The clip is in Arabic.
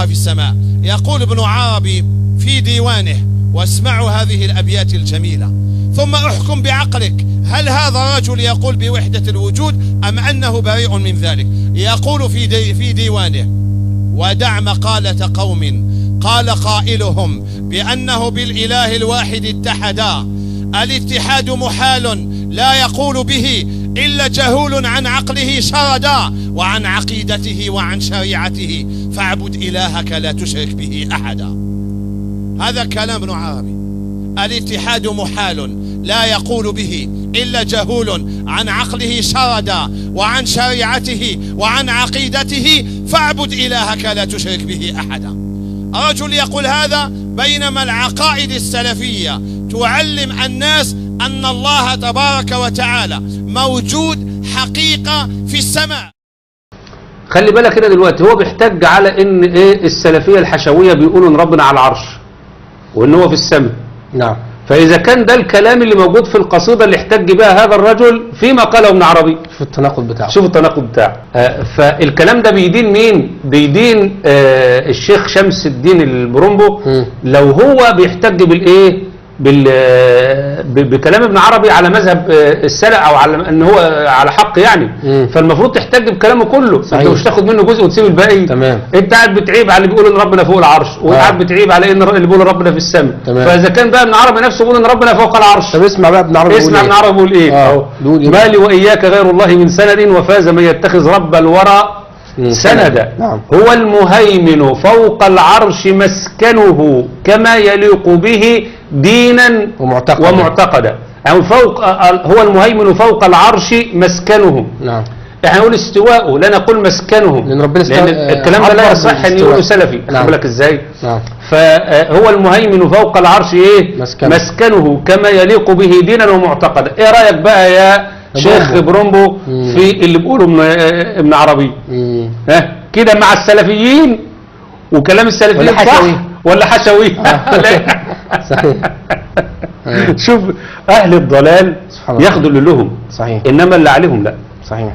في السماء. يقول ابن عربي في ديوانه، واسمعوا هذه الأبيات الجميلة: ثم احكم بعقلك، هل هذا الرجل يقول بوحدة الوجود أم أنه بريء من ذلك؟ يقول في ديوانه: ودع مقالة قوم قال قائلهم بأنه بالإله الواحد اتحدا، الاتحاد محال لا يقول به إلا جهول عن عقله شردا، وعن عقيدته وعن شريعته فاعبد إلهك لا تشرك به أحدا. هذا كلام ابن عربي. الاتحاد محال لا يقول به إلا جهول عن عقله شردا، وعن شريعته وعن عقيدته فاعبد إلهك لا تشرك به أحدا. رجل يقول هذا، بينما العقائد السلفية تعلم الناس أن الله تبارك وتعالى موجود حقيقة في السماء. خلي بالك كده دلوقتي هو بيحتج على ان السلفية الحشوية بيقولوا ان ربنا على العرش وان هو في السماء. نعم. فاذا كان ده الكلام اللي موجود في القصيدة اللي احتج بها هذا الرجل فيما قاله ابن عربي، شوف التناقض بتاعه، شوف التناقض بتاعه. فالكلام ده بيدين مين؟ بيدين الشيخ شمس الدين البرومبو لو هو بيحتج بالايه بكلام ابن عربي على مذهب السلف او على ان هو على حق يعني. فالمفروض تحتج بكلامه كله، انت مش تاخد منه جزء وتسيب الباقي. تمام. انت قاعد بتعيب على اللي بيقول ان ربنا فوق العرش، وقاعد بتعيب على ان اللي بيقول ربنا في السماء. فاذا كان بقى ابن عربي نفسه بيقول ان ربنا فوق العرش، طب اسمع بقى ابن عربي، اسمع ابن عربي بيقول ايه. ما لي واياك غير الله من سند، وفاز من يتخذ رب الورى سندا. نعم. هو المهيمن فوق العرش مسكنه كما يليق به دينا ومعتقدا. يعني هو المهيمن فوق العرش مسكنه. نعم. احنا نقول استواءه لا نقول مسكنه، لان ربنا لان الكلام ده لا يصح ان يقوله سلفي. خد بالك ازاي. نعم. فهو المهيمن فوق العرش ايه؟ مسكنه كما يليق به دينا ومعتقدا. ايه رايك بقى يا شيخ برومبو في اللي بيقوله ابن عربي؟ كده مع السلفيين وكلام السلفيين صح ولا حشوي؟ صحيح. شوف اهل الضلال ياخدوا اللي لهم، صحيح، انما اللي عليهم لا. صحيح.